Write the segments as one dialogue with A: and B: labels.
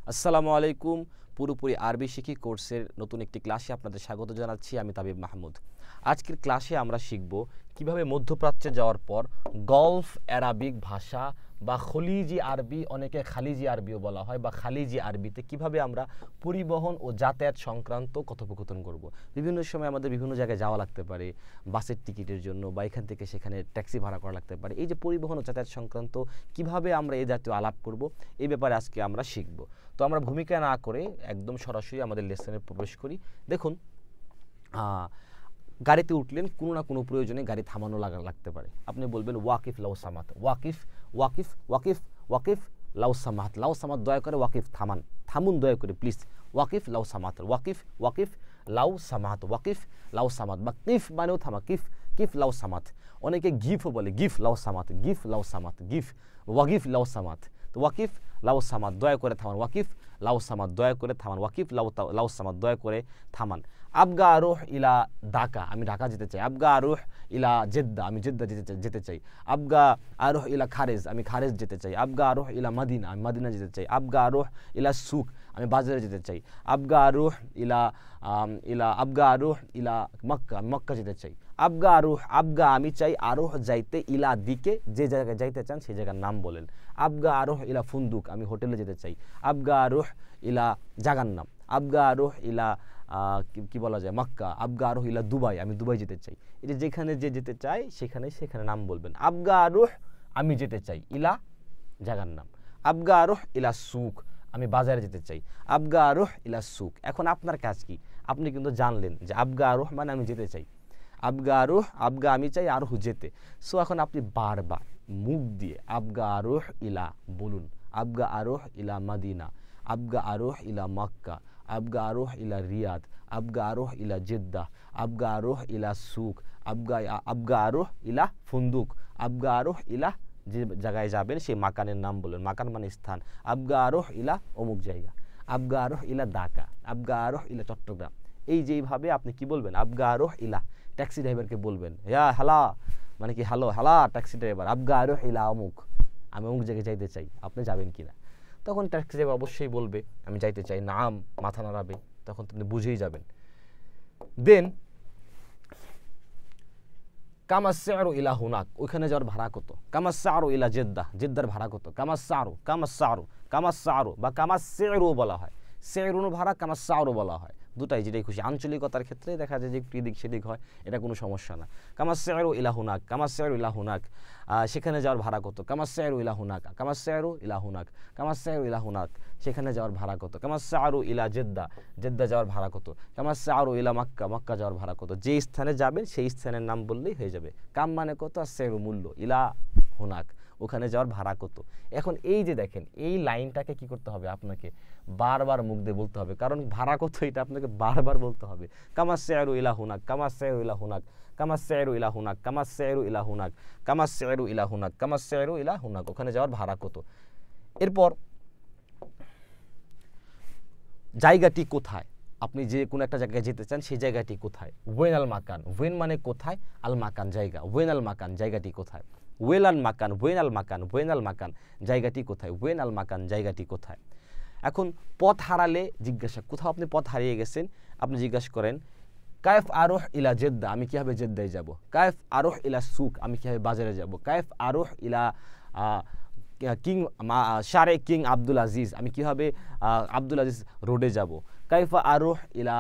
A: আসসালামু আলাইকুম। পুরোপুরি আরবি শিখি কোর্সের নতুন একটি ক্লাসে আপনাদের স্বাগত জানাচ্ছি। আমি তাবিব মাহমুদ। আজকের ক্লাসে আমরা শিখব কিভাবে মধ্যপ্রাচ্যে যাওয়ার পর গলফ অ্যারাবিক ভাষা বা খলিজি আরবি, অনেকে খালিজি আরবিও বলা হয়, বা খালিজি আরবিতে কিভাবে আমরা পরিবহন ও যাতায়াত সংক্রান্ত কথোপকথন করব। বিভিন্ন সময় আমাদের বিভিন্ন জায়গায় যাওয়া লাগতে পারে বাসের টিকিটের জন্য, বা এখান থেকে সেখানে ট্যাক্সি ভাড়া করা লাগতে পারে। এই যে পরিবহন ও যাতায়াত সংক্রান্ত কিভাবে আমরা এই জাতীয় আলাপ করব, এই ব্যাপারে আজকে আমরা শিখব। তো আমরা ভূমিকা না করে একদম সরাসরি আমাদের লেসনে প্রবেশ করি। দেখুন, গাড়িতে উঠলেন, কোনো না কোনো প্রয়োজনে গাড়ি থামানো লাগতে পারে। আপনি বলবেন ওয়াকিফ লাউ সামাত, ওয়াকিফ ওয়াকিফ ওয়াকিফ ওয়াকিফ লাউ সামাত, লাউ সামাত, দয়া করে ওয়াকিফ থামান, থামুন দয়া করে প্লিজ। ওয়াকিফ লাউ সামাত, ওয়াকিফ ওয়াকিফ লাউ সামাত, ওয়াকিফ লাউ সামাত, বা কিফ মানেও থামা, কিফ কিফ লাউ সামাত। অনেকে গিফও বলে, গিফ লাউ সামাত, গিফ লাউ সামাত, গিফ ওয়াকিফ লাউ সামাত। তো ওয়াকিফ লাউ সামাত, দয়া করে থামান, ওয়াকিফ লাউ সামাত, দয়া করে থামান, ওয়াকিফ লাউ সামাত, দয়া করে থামান। আবগা আরোহ ইলা ঢাকা, আমি ঢাকা যেতে চাই। আবগা আরোহ ইলা জেদ্দা, আমি জেদ্দা যেতে চাই। আবগা আরোহ ইলা খারেজ, আমি খারেজ যেতে চাই। আবগা আরোহ ইলা মাদিনা, আমি মাদিনা যেতে চাই। আবগা আরোহ ইলা সুক, আমি বাজারে যেতে চাই। আবগা আরোহ ইলা আবগা আরোহ ইলা মক্কা, আমি মক্কা যেতে চাই। আবগা আরোহ, আবগা আমি চাই, আরোহ যাইতে, ইলা দিকে, যে জায়গায় যাইতে চান সেই জায়গার নাম বলেন। আবগা আরোহ ইলা ফুন্দুক, আমি হোটেলে যেতে চাই। আবগা আরোহ ইলা জাগার নাম। আবগা আরোহ ইলা কি বলা যায়, মক্কা। আবগা আরোহ ইলা দুবাই, আমি দুবাই যেতে চাই। এই যে যেখানে যে যেতে চাই সেখানে নাম বলবেন। আবগা আরোহ, আমি যেতে চাই, ইলা জাগার নাম। আবগা আরোহ ইলা সুক, আমি বাজারে যেতে চাই। আবগা আরোহ ইলা সুক। এখন আপনার কাজ কি? আপনি কিন্তু জানলেন যে আবগা আরোহ মানে আমি যেতে চাই, আবগা আরোহ, আবগা আমি চাই, আরোহ যেতে। সো এখন আপনি বারবার মুখ দিয়ে আবগা আরোহ ইলা বলুন। আবগা আরোহ ইলা মাদিনা, আবগা আরোহ ইলা মক্কা, আবগা আরোহ ইলা রিয়াদ, আবগা আরোহ ইলা জেদ্দা, আবগা আরোহ ইলা সুক, আবগা আরোহ ইলা ফুন্দুক, আবগা আরোহ ইলা, যে জায়গায় যাবেন সেই মাকানের নাম বলেন। মাকান মানে স্থান। আবগা আরোহ ইলা অমুক জায়গা, আবগা আরোহ ইলা ঢাকা, আবগা আরোহ ইলা চট্টগ্রাম। এই যেইভাবে আপনি কি বলবেন, আবগা আরোহ ইলা, ট্যাক্সি ড্রাইভারকে বলবেন, ইয়া হালা মানে কি হ্যালো, হালা ট্যাক্সি ড্রাইভার, আবগা আরোহ ইলা অমুক, আমি অমুক জায়গায় যাইতে চাই, আপনি যাবেন কিনা? তখন ট্যাক্সি ড্রাইভার অবশ্যই বলবে আমি যাইতে চাই, নাম, মাথা নাড়াবে, তখন আপনি বুঝেই যাবেন। দেন কামাসসারু ইলা হুনাক, ওইখানে যাওয়ার ভাড়া কত? কামাসসারু ইলা জেদ্দা, জেদ্দার ভাড়া কত? কামাসসারু বা কামাসসিরু বলা হয়। সেরুন ভাড়া, কামাসসারু বলা হয়, দুটাই যেটাই খুশি। আঞ্চলিকতার ক্ষেত্রে দেখা যায় যে একটু এদিক সেদিক হয়, এটা কোনো সমস্যা না। কামাসসারু ইলা হুনাক, কামাসসারু ইলা হুনাক, সেখানে যাওয়ার ভাড়া কত? কামাসসারু ইলা হুনাক, কামাসসারু ইলা হুনাক, কামাসসারু ইলা হুনাক, সেখানে যাওয়ার ভাড়া কত? কামাসসারু ইলা জেদ্দা, জেদ্দা যাওয়ার ভাড়া কত? কামাসসারু ইলা মক্কা, মক্কা যাওয়ার ভাড়া কত? যে স্থানে যাবেন সেই স্থানের নাম বললেই হয়ে যাবে। কাম মানে কত, আর সেরু মূল্য, ইলা হুনাক, ওখানে যাওয়ার ভাড়া কত। এখন এই যে দেখেন, এই লাইনটাকে কি করতে হবে, আপনাকে বারবার মুখ দিয়ে বলতে হবে, কারণ ভাড়া কত এটা আপনাকে বারবার বলতে হবে। কামাসসারু ইলা হুনাক, কামাসসারু ইলা হুনাক, কামাসসারু ইলা হুনাক, কামাসসারু ইলা হুনাক, কামাসসারু ইলা হুনাক, কামাসসারু ইলা হুনাক, ওখানে যাওয়ার ভাড়া কত। এরপর জায়গাটি কোথায়, আপনি যে কোনো একটা জায়গায় যেতে চান সেই জায়গাটি কোথায়? ওয়েন আল মাকান, ওয়েন মানে কোথায়, আল মাকান জায়গা, ওয়েন আল মাকান জায়গাটি কোথায়? ওয়েল আল মাকান, ওয়েন আল মাকান, ওয়েন আল মাকান জায়গাটি কোথায়? ওয়েন আল মাকান জায়গাটি কোথায়? এখন পথ হারালে জিজ্ঞাসা, কোথাও আপনি পথ হারিয়ে গেছেন, আপনি জিজ্ঞাসা করেন কায়েফ আরোহ ইলা জেদ্দা, আমি কীভাবে জেদ্দায় যাব? কায়েফ আরোহ ইলা সুক, আমি কীভাবে বাজারে যাব? কায়েফ আরোহ ইলা শারে কিং আব্দুল আজিজ, আমি কীভাবে আব্দুল আজিজ রোডে যাব? কাইফা আরোহ ইলা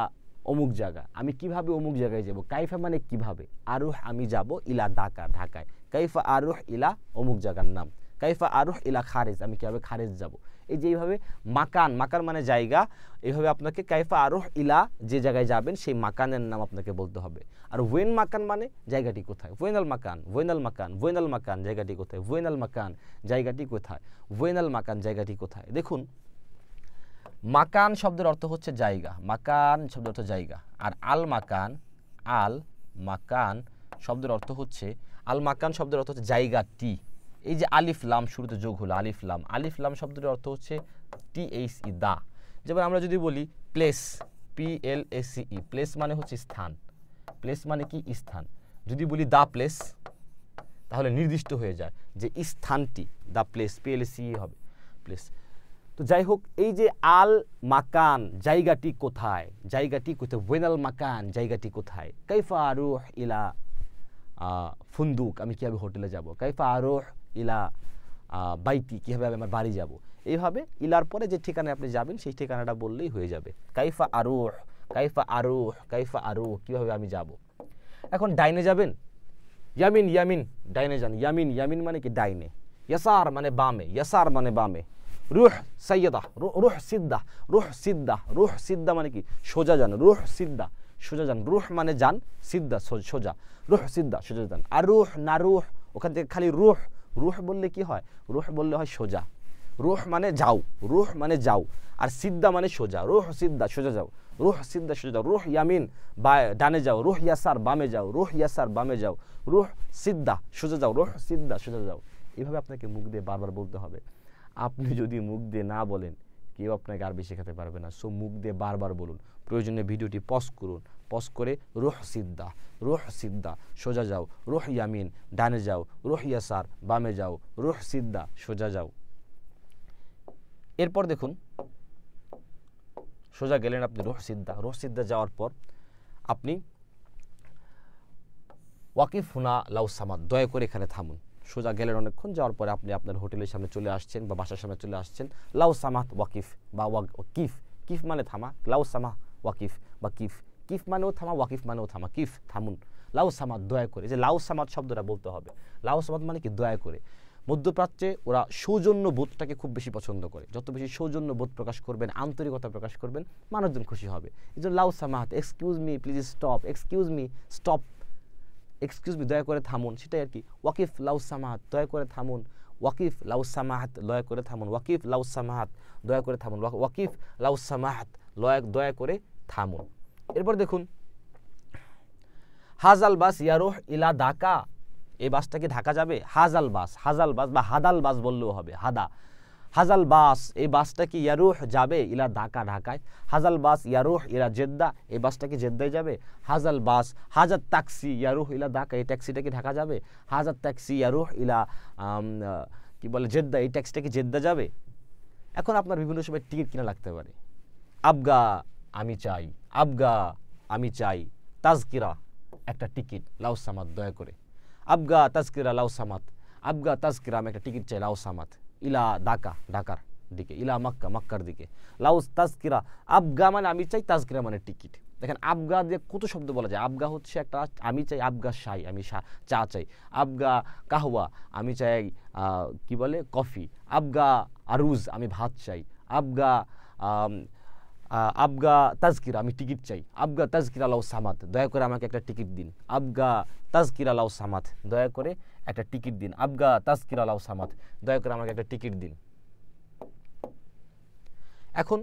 A: অমুক জায়গা, আমি কিভাবে অমুক জায়গায় যাব? কাইফা মানে কিভাবে, আরোহ আমি যাব, ইলা ঢাকা, ঢাকায়। কাইফা আরোহ ইলা অমুক জায়গার নাম। কাইফা আরোহ ইলা খারেজ, আমি কীভাবে খারেজ যাব? এই যে এইভাবে মাকান, মাকান মানে জায়গা, এইভাবে আপনাকে কাইফা আরোহ ইলা, যে জায়গায় যাবেন সেই মাকানের নাম আপনাকে বলতে হবে। আর ওয়েন মাকান মানে জায়গাটি কোথায়? ওয়েন আল মাকান, ওয়েন আল মাকান, ওয়েন আল মাকান জায়গাটি কোথায়? ওয়েন আল মাকান জায়গাটি কোথায়? ওয়েন আল মাকান জায়গাটি কোথায়? দেখুন, মাকান শব্দের অর্থ হচ্ছে জায়গা, মাকান শব্দের অর্থ জায়গা। আর আল মাকান, আল মাকান শব্দের অর্থ হচ্ছে, আল মাকান শব্দের অর্থ হচ্ছে জায়গাটি। এই যে আলিফ লাম শুরুতে যোগ হলো, আলিফ লাম, আলিফ লাম শব্দের অর্থ হচ্ছে THE, দা। যেমন আমরা যদি বলি প্লেস, PLACE, প্লেস মানে হচ্ছে স্থান, প্লেস মানে কি, স্থান। যদি বলি দা প্লেস, তাহলে নির্দিষ্ট হয়ে যায় যে স্থানটি, দা প্লেস, PLACE হবে প্লেস। তো তো যাই হোক, এই যে আল মাকান জায়গাটি কোথায়, জায়গাটি কোথায়, ওয়েনাল মাকান জায়গাটি কোথায়, কাইফা আরুহ ইলা ফুন্দুক আমি কীভাবে হোটেলে যাব, কাইফা আরুহ ইলা বাইতি কীভাবে আমি আমার বাড়ি যাব। এইভাবে ইলার পরে যে ঠিকানায় আপনি যাবেন সেই ঠিকানাটা বললেই হয়ে যাবে। কাইফা আরুহ, কাইফা আরুহ, কাইফা আরুহ, কীভাবে আমি যাব। এখন ডাইনে যাবেন, ইয়ামিন ইয়ামিন, ডাইনে যান। ইয়ামিন ইয়ামিন মানে কি ডাইনে, ইয়াসার মানে বামে, ইয়াসার মানে বামে। রুহ সৈয়দা, রুহ সিদ্ধা, রুহ সিদ্ধা, রুহ সিদ্ধা মানে কি সোজা যান, রুহ সিদ্ধা সোজা যান। রুহ মানে যান, সিদ্ধা সোজা, রুহ সিদ্ধা সোজা যান। আর রুহ না রুহ, ওখান থেকে খালি রুহ, রুহ বললে কি হয়, রুহ বললে হয় সোজা। রুহ মানে যাও, রুহ মানে যাও, আর সিদ্ধা মানে সোজা, রুহ সিদ্ধা সোজা যাও, রুহ সিদ্ধা সোজা যাও। রুহ ইয়ামিন বা ডানে যাও, রুহ ইয়াসার বামে যাও, রুহ ইয়াসার বামে যাও, রুহ সিদ্ধা সোজা যাও, রুহ সিদ্ধা সোজা যাও। এইভাবে আপনাকে মুখ দিয়ে বারবার বলতে হবে। আপনি যদি মুখ দিয়ে না বলেন কেউ আপনাকে আরবি শেখাতে পারবে না। সো মুখ দিয়ে বারবার বলুন। প্রয়োজনে ভিডিওটি পজ করুন, পজ করে রুহ সিদ্ধা, রুহ সিদ্ধা সোজা যাও, রুহ ইয়ামিন ডানে যাও, রুহ ইয়াসার বামে যাও, রুহ সিদ্ধা সোজা যাও। এরপর দেখুন, সোজা গেলেন আপনি রুহ সিদ্ধা, রুহ সিদ্ধা যাওয়ার পর আপনি ওয়াকিফ হুনা লাউ সামাদ, দয়া করে এখানে থামুন। সোজা গেলেন অনেকক্ষণ, যাওয়ার পরে আপনি আপনার হোটেলের সামনে চলে আসছেন বা বাসার সামনে চলে আসছেন। লাউ সামাত ওয়াকিফ বা কিফ, কিফ মানে থামা, লাউ সামা ওয়াকিফ বা কিফ, কিফ মানেও থামা, ওয়াকিফ মানেও থামা, কিফ থামুন। লাউ সামাত দয়া করে, যে লাউ সামাত শব্দটা বলতে হবে। লাউ সামাত মানে কি দয়া করে। মধ্যপ্রাচ্যে ওরা সৌজন্য বোধটাকে খুব বেশি পছন্দ করে। যত বেশি সৌজন্য বোধ প্রকাশ করবেন, আন্তরিকতা প্রকাশ করবেন, মানুষজন খুশি হবে। এই যে লাউ সামাত, excuse me please stop, excuse me stop, excuse me দয়া করে থামুন, সেটাই আর কি। ওয়াকিফ লাউ সামাহাত, দয়া করে থামুন, ওয়াকিফ লাউ সামাহাত, দয়া করে থামুন, ওয়াকিফ লাউ সামাহাত, দয়া করে থামুন, ওয়াকিফ লাউ সামাহাত, দয়া করে থামুন। এরপর দেখুন, হাজাল বাস ইয়ারুহ ইলা ঢাকা, এই বাসটা কি ঢাকা যাবে। হাজাল বাস, হাজাল বাস বা হাদাল বাস বললেও হবে, হাদা। হাজাল বাস, এই বাসটা কি ইয়ারুহ যাবে ইলা ঢাকা, ঢাকায়। হাজাল বাস ইয়ারুহ ইলা জেদ্দা, এই বাসটা কি জেদ্দায় যাবে। হাজাল বাস, হাজার ট্যাক্সি ইয়ারুহ ইলা ঢাকা, এই ট্যাক্সিটা কি ঢাকা যাবে। হাজার ট্যাক্সি ইয়ারুহ ইলা কি বলে জেদ্দা, এই ট্যাক্সিটা কি জেদ্দা যাবে। এখন আপনার বিভিন্ন সময় টিকিট কিনা লাগতে পারে। আবগা আমি চাই, আবগা আমি চাই, তাজকিরা একটা টিকিট, লাউ সামাত দয়া করে। আবগা তাজকিরা লাউ সামাত, আবগা তাজকিরা আমি একটা টিকিট চাই লাউ সামাত, ইলা ঢাকা ঢাকার দিকে, ইলা মক্কা মক্কার দিকে। লাউ তাজকিরা, আবগা মানে আমি চাই, তাজকিরা মানে টিকিট। দেখেন আবগা দিয়ে কত শব্দ বলা যায়। আবগা হচ্ছে একটা আমি চাই, আবগা শাই আমি চা চাই, আবগা কাহওয়া আমি চাই কি বলে কফি, আবগা আরুজ আমি ভাত চাই, আবগা আবগা তাজকিরা আমি টিকিট চাই, আবগা তাজকিরা লাউ সামাত দয়া করে আমাকে একটা টিকিট দিন, আবগা তাজকিরা লাউ সামাত দয়া করে একটা টিকিট দিন, আবগা তাজকিরা লাউ সামাত দয়া করে আমাকে একটা টিকিট দিন। এখন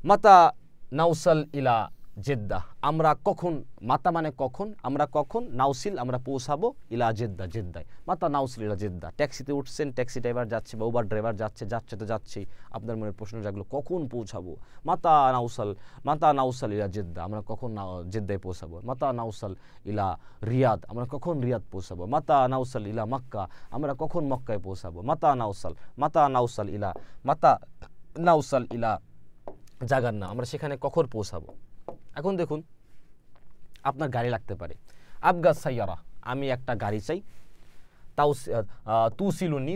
A: মাতা নাউসাল ইলা জেদ্দা, আমরা কখন, মাতা মানে কখন, আমরা কখন, নাউসিল আমরা পৌঁছাবো, ইলা জেদ্দা জেদ্দায়। মাতা নাউসিল ইলা জেদ্দা, ট্যাক্সিতে উঠছেন, ট্যাক্সি ড্রাইভার যাচ্ছে বা উবার ড্রাইভার যাচ্ছে, যাচ্ছে তো যাচ্ছেই, আপনার মনের প্রশ্ন জাগলো কখন পৌঁছাবো। মাতা নাউসাল ইলা জেদ্দা, আমরা কখন জেদ্দায় পৌঁছাবো। মাতা নাউসাল ইলা রিয়াদ, আমরা কখন রিয়াদ পৌঁছাবো। মাতা নাউসাল ইলা মক্কা, আমরা কখন মক্কায় পৌঁছাবো। মাতা নাউসাল ইলা জাগান্না, আমরা সেখানে কখন পৌঁছাবো। এখন দেখুন আপনার গাড়ি লাগতে পারে। আবগা সাইয়ারা, আমি একটা গাড়ি চাই, তুসালনি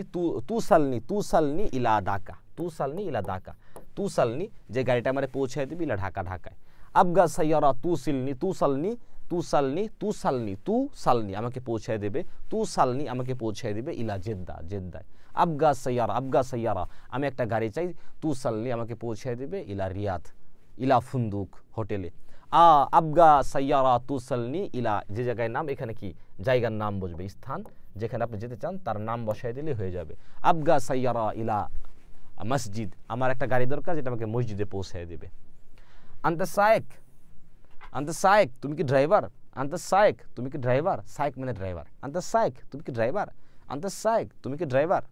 A: ইলা ঢাকা, তুসালনি ইলা ঢাকা, তুসালনি যে গাড়িটা আমার পৌঁছায় দিবি ইলা ঢাকা ঢাকায়। আবগা সাইয়ারা তুসালনি আমাকে পৌঁছায় দেবে, তুসালনি আমাকে পৌঁছায় দেবে ইলা জেদ্দা জেদ্দায়। আবগা সাইয়ারা আমি একটা গাড়ি চাই, তুসালনি আমাকে পৌঁছায় দেবে ইলা রিয়াদ, ইলা ফুন্দুক হোটেলে। আবগা সাইয়ারা তুসালনি ইলা, যে জায়গায় নাম, এখানে কি জায়গার নাম বসবে, স্থান যেখানে আপনি যেতে চান তার নাম বসাই দিলে হয়ে যাবে। আবগা সাইয়ারা ইলা মসজিদ, আমার একটা গাড়ি দরকার যেটা আমাকে মসজিদে পৌঁছায় দেবে। আন্তা সায়েক তুমি কি ড্রাইভার, আন্তা সায়েক তুমি কি ড্রাইভার, সায়েক মানে ড্রাইভার, আন্তা সায়েক তুমি কি ড্রাইভার, আন্তা সায়েক তুমি কি ড্রাইভার।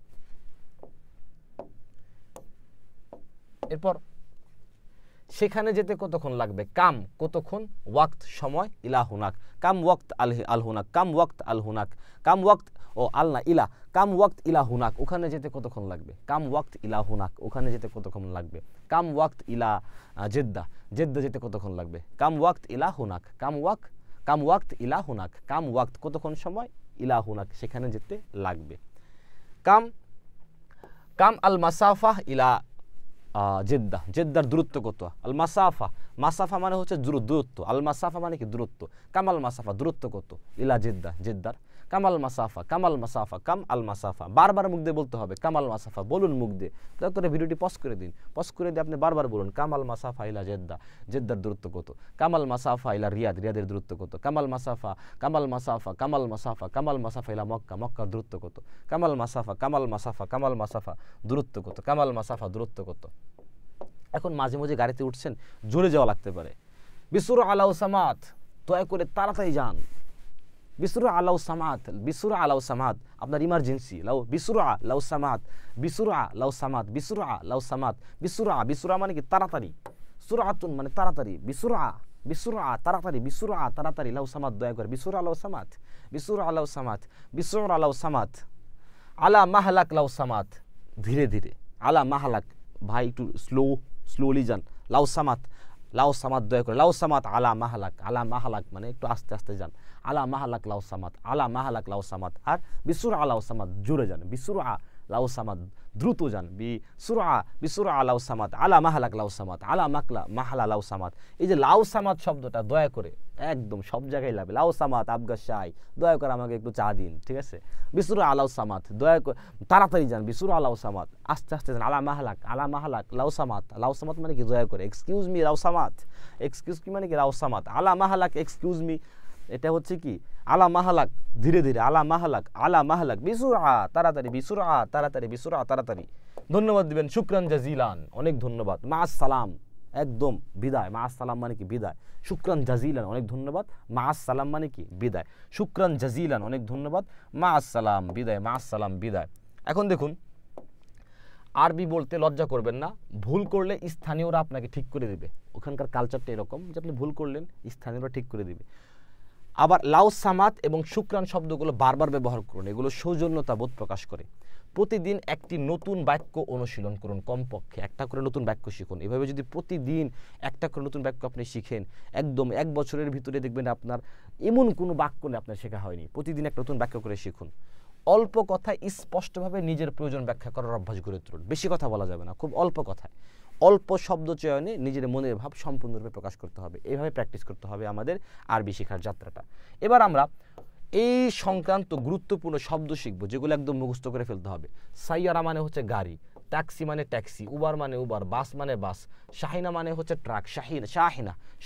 A: এরপর সেখানে যেতে কতক্ষণ লাগবে, কাম কতক্ষণ, ওয়াক্ত সময়, ইলা হুনাক কাম ওয়াক্ত আল হুনাক, কাম ওয়াক্ত আল হুনাক, কাম ওয়াক্ত ও আল না ইলা, কাম ওয়াক্ত ইলা হুনাক, ওখানে যেতে কতক্ষণ লাগবে? কাম ওয়াক্ত ইলা হুনাক, ওখানে যেতে কতক্ষণ লাগবে? কাম ওয়াক্ত ইলা জেদ্দা, জেদ্দা যেতে কতক্ষণ লাগবে? কাম ওয়াক্ত ইলা হুনাক, কাম ওয়াক্ত ইলা হুনাক, কাম ওয়াক্ত কতক্ষণ সময়, ইলা হুনাক সেখানে যেতে লাগবে। কাম কাম আল মাসাফা ইলা জেদ্দা, জেদ্দার দূরত্ব কত? আল মাসাফা, মাসাফা মানে হচ্ছে দূরত্ব, আল মাসাফা মানে কি দূরত্ব, কামাল মাসাফা দূরত্ব কত? ইলা জেদ্দা, জেদ্দার কামাল মাসাফা, কামাল মাসাফা, কাম আল মাসাফা, বারবার মুখ দিয়ে বলতে হবে কামাল মাসাফা, বলুন মুখ দিয়ে। দয়া করে ভিডিওটি পজ করে দিন, পজ করে দিয়ে আপনি বারবার বলুন কামাল মাসাফা ইলা জেদ্দা, জেদ্দার দূরত্ব কত? কামাল মাসাফা ইলা রিয়াদ, রিয়াদের দূরত্ব কত? কামাল মাসাফা, কামাল মাসাফা, কামাল মাসাফা, কামাল মাসাফা ইলা মক্কা, মক্কার দূরত্ব কত? কামাল মাসাফা, কামাল মাসাফা, কামাল মাসাফা দূরত্ব কত? কামাল মাসাফা দূরত্ব কত? এখন মাঝে মাঝে গাড়িতে উঠছেন, জোরে যাওয়া লাগতে পারে। বিসুর আলাউ সামাত, দয়া করে তাড়াতাড়ি যান। বিসুর আলাউ সামাত, বিসুর আলাউ সামাত, আপনার ইমার্জেন্সি, লাউ বিসুরা লাউ সামাত, বিসুরা লাউ সামাত, বিসুরা লাউ সামাত, বিসুরা, বিসুরা মানে কি তাড়াতাড়ি, সুরাতুন মানে তাড়াতাড়ি, বিসুরা, বিসুরা তাড়াতাড়ি, বিসুরা তাড়াতাড়ি, লাউ সামাত দয়া করে, বিসুরা লাউ সামাত, বিসুরা লাউ সামাত, বিসুরা লাউ সামাত, আলা মাহলাক লাউ সামাত, ধীরে ধীরে, আলা মাহলাক ভাই একটু স্লোলি যান, লাউ সামাত, লাউ সামাত দয়া করে, লাউ সামাত আলা মাহলাক, আলা মাহলাক মানে একটু আস্তে আস্তে যান, আলা মাহলাক লাউ সামাত, আলা মাহলাক লাউ সামাত, আর বিসুরা লাউ সামাত জোরে যান, বিসুরা লাউ সামাত দ্রুত যান, বিসুরা লাউ সামাত, আলা মাহলাক লাউ সামাত, আলা মাকলা মাহলা লাউ সামাত। এই যে লাউ সামাত শব্দটা দয়া করে একদম সব জায়গায় লাগবে, লাউ সামাত আবগা শাই, দয়া করে আমাকে একটু চা দিন, ঠিক আছে? বিসুরা লাউ সামাত দয়া করে তাড়াতাড়ি যান, বিসুরা লাউ সামাত আস্তে আস্তে যান, আলা মাহলাক, আলা মাহলাক লাউ সামাত, লাউ সামাত মানে কি দয়া করে, এক্সকিউজ মি লাউ সামাত, এক্সকিউজ কি মানে কি লাউ সামাত, আলা মাহলাক এক্সকিউজ মি, এটা হচ্ছে কি আলা মাহলাক ধীরে ধীরে, আলা মাহলাক, আলা মাহলাক বিসুরা তাড়াতাড়ি, বিসুরা তাড়াতাড়ি, বিসুরা তাড়াতাড়ি। ধন্যবাদ দিবেন, শুকরান জাজিলান, অনেক ধন্যবাদ, মাস সালাম একদম বিদায়, মাস সালাম মানে কি বিদায়, শুকরান জাজিলান অনেক ধন্যবাদ, মাস সালাম মানে কি বিদায়, শুকরান জাজিলান অনেক ধন্যবাদ, মাস সালাম বিদায়, মাস সালাম বিদায়। এখন দেখুন আরবি বলতে লজ্জা করবেন না, ভুল করলে স্থানীয়রা আপনাকে ঠিক করে দিবে, ওখানকার কালচারটা এরকম যে আপনি ভুল করলেন স্থানীয়রা ঠিক করে দিবে। আবার লাউ সামাত এবং শুকরান শব্দগুলো বারবার ব্যবহার করুন, এগুলো সৌজন্যতা বোধ প্রকাশ করে। প্রতিদিন একটি নতুন বাক্য অনুশীলন করুন, কমপক্ষে একটা করে নতুন বাক্য শিখুন। এভাবে যদি প্রতিদিন একটা করে নতুন বাক্য আপনি শিখেন, একদম 1 বছরের ভিতরে দেখবেন আপনার এমন কোনো বাক্য নেই আপনার শেখা হয়নি। প্রতিদিন একটা নতুন বাক্য করে শিখুন। অল্প কথায় স্পষ্টভাবে নিজের প্রয়োজন ব্যাখ্যা করার অভ্যাস গড়ে তুলুন। বেশি কথা বলা যাবে না, খুব অল্প কথায় অল্প শব্দ চয়নে নিজের মনের ভাব সম্পূর্ণরূপে প্রকাশ করতে হবে। এইভাবে প্র্যাকটিস করতে হবে আমাদের আরবি শেখার যাত্রাটা। এবার আমরা এই সংক্রান্ত গুরুত্বপূর্ণ শব্দ শিখব যেগুলো একদম মুখস্থ করে ফেলতে হবে। সাইয়ারা মানে হচ্ছে গাড়ি, ট্যাক্সি মানে ট্যাক্সি, উবার মানে উবার, বাস মানে বাস, শাহিনা মানে হচ্ছে ট্রাক, শাহিনা,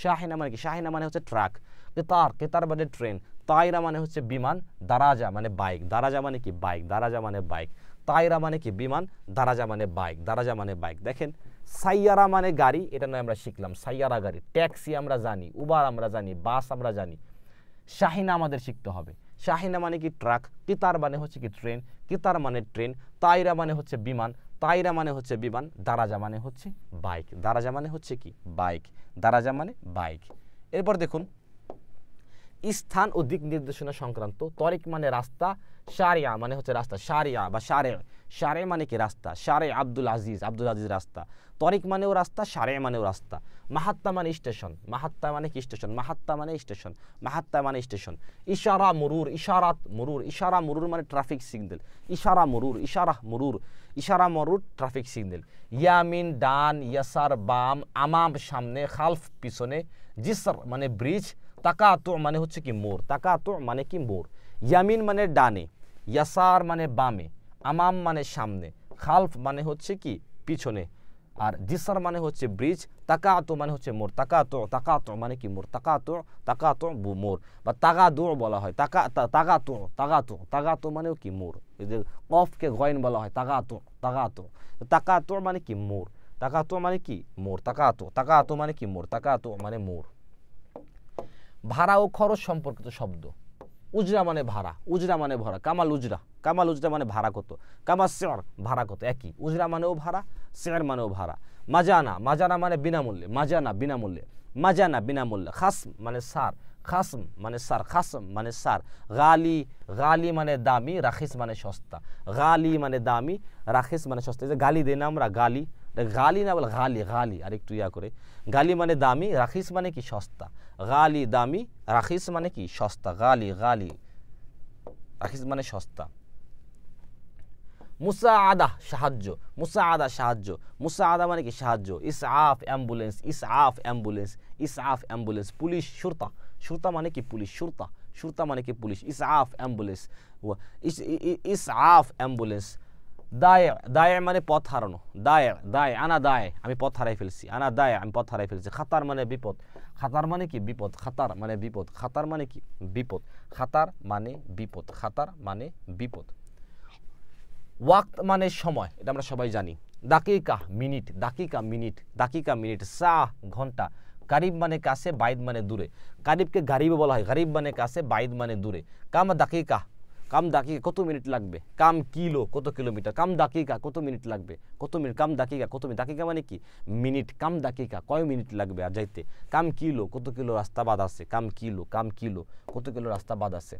A: শাহিনা মানে কি? শাহিনা মানে হচ্ছে ট্রাক। কেতার, কেতার মানে ট্রেন। তাইরা মানে হচ্ছে বিমান। দারাজা মানে বাইক, দারাজা মানে কি? বাইক, দারাজা মানে বাইক। তাইরা মানে কি? বিমান। দারাজা মানে বাইক, দারাজা মানে বাইক। দেখেন সাইয়ারা মানে গাড়ি, এটা নয় আমরা শিখলাম, সাইয়ারা গাড়ি। ট্যাক্সি আমরা জানি, উবার আমরা জানি, বাস আমরা জানি। শাহিনা আমাদের শিখতে হবে। শাহিনা মানে কি? ট্রাক। কিতার মানে হচ্ছে কি? ট্রেন। কিতার মানে ট্রেন। তাইরা মানে হচ্ছে বিমান, তাইরা মানে হচ্ছে বিমান। দারাজা মানে হচ্ছে বাইক, দারাজা মানে হচ্ছে কি? বাইক, দারাজা মানে বাইক। এরপর দেখুন স্থান ও দিক নির্দেশনা সংক্রান্ত। তরিক মানে রাস্তা, শারিয়া মানে হচ্ছে রাস্তা, শারিয়া বা শারে, শারে মানে কি? রাস্তা। শারে আব্দুল আজিজ, আব্দুল আজিজ রাস্তা। তরিক মানেও রাস্তা, শারে মানেও রাস্তা। মাহাত্তা মানে স্টেশন, মাহাত্তা মানে কি? স্টেশন। মাহাত্তা মানে স্টেশন, মাহাত্তা মানে স্টেশন। ইশারা মুরুর, ইশারাত মুরুর, ইশারা মুরুর মানে ট্রাফিক সিগন্যাল। ইশারা মুরুর, ইশারা মুরুর, ইশারা মুরুর ট্রাফিক সিগন্যাল। ইয়ামিন ডান, ইয়াসার বাম, আমাম সামনে, খালফ পিছনে, জিসর মানে ব্রিজ, তাকাতু মানে হচ্ছে কি? মোড়। তাকাতু মানে কি? মোড়। ইয়ামিন মানে ডানে, ইয়াসার মানে বামে, আমাম মানে সামনে, খালফ মানে হচ্ছে কি? পিছনে, আর জিসর মানে হচ্ছে ব্রিজ, তাকাতু মানে হচ্ছে মোড়। তাকাতু, তাকাতু মানে কি? মোড়। তাকাতু, তাকাতু মোড় বা তাগাদু বলা হয়। তাগাতু, তাগাতু, তাগাতু মানেও কি? মোড়। এই যে কফকে গয়ন বলা হয়, তাগাতু, তাগাতু। তাকাতু মানে কি? মোড়। তাকাতু মানে কি? মোড়। তাকাতু, তাকাতু মানে কি? মোড়। তাকাতু মানে মোড়। ভাড়া ও খরচ সম্পর্কিত শব্দ। উজরা মানে ভাড়া, উজরা মানে ভাড়া। কামাল উজরা, কামাল উজরা মানে ভাড়া কত। কামা শেয়ার ভাড়া কত, একই। উজরা মানেও ভাড়া, শেয়ার মানেও ভাড়া। মাজানা, মাজানা মানে বিনামূল্যে, মাজানা বিনামূল্যে, মাজানা বিনামূল্যে। খাস মানে সার, খাসম মানে সার, খাসম মানে সার, গালি, গালি মানে দামি, রাখিস মানে সস্তা, গালি মানে দামি, রাখিস মানে সস্তা। এই যে গালি দেই না আমরা, গালি, গালি না বলে গালি, গালি আর একটু ইয়া করে, গালি মানে দামি, রাখিস মানে কি সস্তা, গালি দামি, রাখিস মানে কি সস্তা, গালি, গালি, রাখিস মানে সস্তা। মুসাআদা সাহায্য, মুসাআদা সাহায্য, মুসাআদা মানে কি সাহায্য, ইসআফ অ্যাম্বুলেন্স, ইসআফ অ্যাম্বুলেন্স, ইসআফ অ্যাম্বুলেন্স, পুলিশ শুরতা, শুরতা মানে কি পুলিশ, শুরতা, শুরতা মানে কি পুলিশ, ইসআফ অ্যাম্বুলেন্স, ইসআফ অ্যাম্বুলেন্স। দায়, দায় মানে পথ হারানো, দায়, দায়, আনা দায় আমি পথ হারাই ফেলছি, আনা দায় আমি পথ হারাই ফেলছি। খাতার মানে বিপদ, খাতার মানে কি বিপদ, খাতার মানে বিপদ, খাতার মানে কি বিপদ, খাতার মানে বিপদ, খাতার মানে বিপদ। ওয়াক্ত মানে সময়, এটা আমরা সবাই জানি। দাকিকা মিনিট, দাকিকা মিনিট, দাকিকা মিনিট। সাহ ঘন্টা। কারিব মানে কাছে, বাইদ মানে দূরে। কারিবকে গারিব বলা হয়, গারিব মানে কাছে, বাইদ মানে দূরে। কাম দাকিকা, কাম দাকিকা কত মিনিট লাগবে, কাম কিলো কত কিলোমিটার, কাম দাকিকা কত মিনিট লাগবে, কত মিনিট, কাম দাকিকা কত মিনিট, দাকিকা মানে কি মিনিট, কাম দাকিকা কয় মিনিট লাগবে আর যাইতে, কাম কিলো কত কিলো রাস্তা বাদ আছে, কাম কিলো, কাম কিলো কত কিলো রাস্তা বাদ আছে।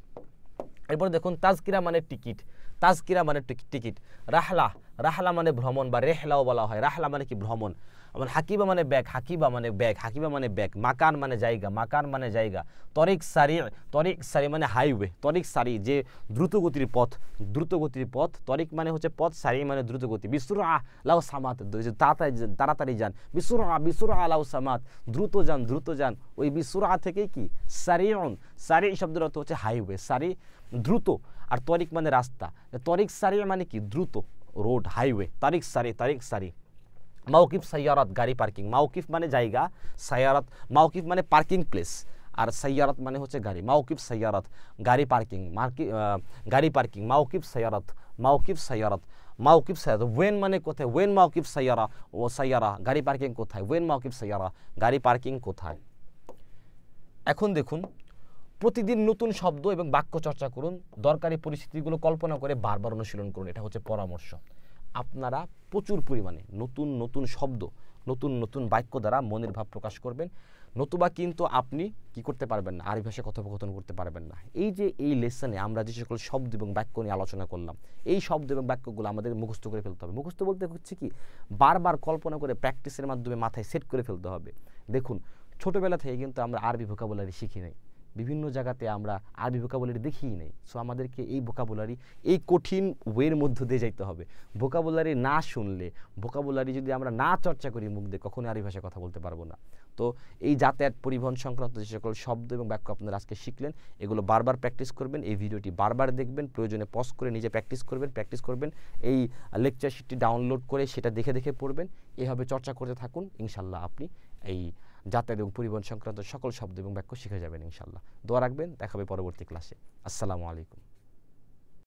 A: এরপরে দেখুন তাজকিরা মানে টিকিট, তাজকিরা মানে টিকিট। রাহলা, রাহলা মানে ভ্রমণ বা রেহলাও বলা হয়, রাহলা মানে কি ভ্রমণ। আমার হাকিবা মানে ব্যাগ, হাকিবা মানে ব্যাগ, হাকিবা মানে ব্যাগ। মাকান মানে জায়গা, মাকান মানে জায়গা। তরিক সারি, তরিক সারি মানে হাইওয়ে, তরিক সারি যে দ্রুতগতির পথ, দ্রুতগতির পথ। তরিক মানে হচ্ছে পথ, সারি মানে দ্রুতগতি। বিসুরা লাউ সামাত, তাড়াতাড়ি যান, বিসুরা, বিসুরা লাউ সামাত, দ্রুত যান, দ্রুত যান। ওই বিসুরা থেকেই কি সারিউন, সারি শব্দের অর্থ হচ্ছে হাইওয়ে, সারি দ্রুত, আর তরিক মানে রাস্তা। তরিক সারি মানে কি দ্রুত রোড, হাইওয়ে। তারিক সারি, তারিক সারি। মাওকিফ সাইয়ারাত গাড়ি পার্কিং, মাওকিফ মানে জায়গা, সাইয়ারাত, মাওকিফ মানে পার্কিং প্লেস, আর সাইয়ারাত মানে হচ্ছে গাড়ি। মাওকিফ সাইয়ারাত গাড়ি পার্কিং, গাড়ি পার্কিং, মাওকিফ সাইয়ারাত, মাওকিফ সাইয়ারাত, মাওকিফ সাইয়ারাত। ওয়েন মানে কোথায়, ওয়েন মাওকিফ সাইয়ারা, ও সাইয়ারা গাড়ি পার্কিং কোথায়, ওয়েন মাওকিফ সাইয়ারা গাড়ি পার্কিং কোথায়। এখন দেখুন প্রতিদিন নতুন শব্দ এবং বাক্য চর্চা করুন, দরকারি পরিস্থিতিগুলো কল্পনা করে বারবার অনুশীলন করুন, এটা হচ্ছে পরামর্শ। আপনারা প্রচুর পরিমাণে নতুন নতুন শব্দ, নতুন নতুন বাক্য দ্বারা মনের ভাব প্রকাশ করবেন, নতুবা কিন্তু আপনি কি করতে পারবেন না, আরবি ভাষায় কথোপকথন করতে পারবেন না। এই যে এই লেসনে আমরা যে সকল শব্দ এবং বাক্য নিয়ে আলোচনা করলাম, এই শব্দ এবং বাক্যগুলো আমাদের মুখস্থ করে ফেলতে হবে। মুখস্থ বলতে হচ্ছে কি বারবার কল্পনা করে প্র্যাকটিসের মাধ্যমে মাথায় সেট করে ফেলতে হবে। দেখুন ছোটোবেলা থেকে কিন্তু আমরা আরবি ভোকাবুলারি শিখি নাই, বিভিন্ন জায়গাতে আমরা আরবি ভোকাবুলারি দেখিই নেই। সো আমাদেরকে এই ভোকাবুলারি এই কঠিন ওয়ের মধ্য দিয়ে যাইতে হবে। ভোকাবুলারি না শুনলে, ভোকাবুলারি যদি আমরা না চর্চা করি মুখ দিয়ে, কখনোই আরবি ভাষায় কথা বলতে পারবো না। তো এই যাতায়াত পরিবহন সংক্রান্ত যে সকল শব্দ এবং বাক্য আপনারা আজকে শিখলেন, এগুলো বারবার প্র্যাকটিস করবেন, এই ভিডিওটি বারবার দেখবেন, প্রয়োজনে পজ করে নিজে প্র্যাকটিস করবেন, এই লেকচার শিটটি ডাউনলোড করে সেটা দেখে দেখে পড়বেন। এভাবে চর্চা করতে থাকুন, ইনশাল্লাহ আপনি এই যাতায়াত এবং পরিবহন সংক্রান্ত সকল শব্দ এবং বাক্য শিখে যাবেন ইনশাল্লাহ। দোয়া রাখবেন, দেখা হবে পরবর্তী ক্লাসে। আসসালামু আলাইকুম।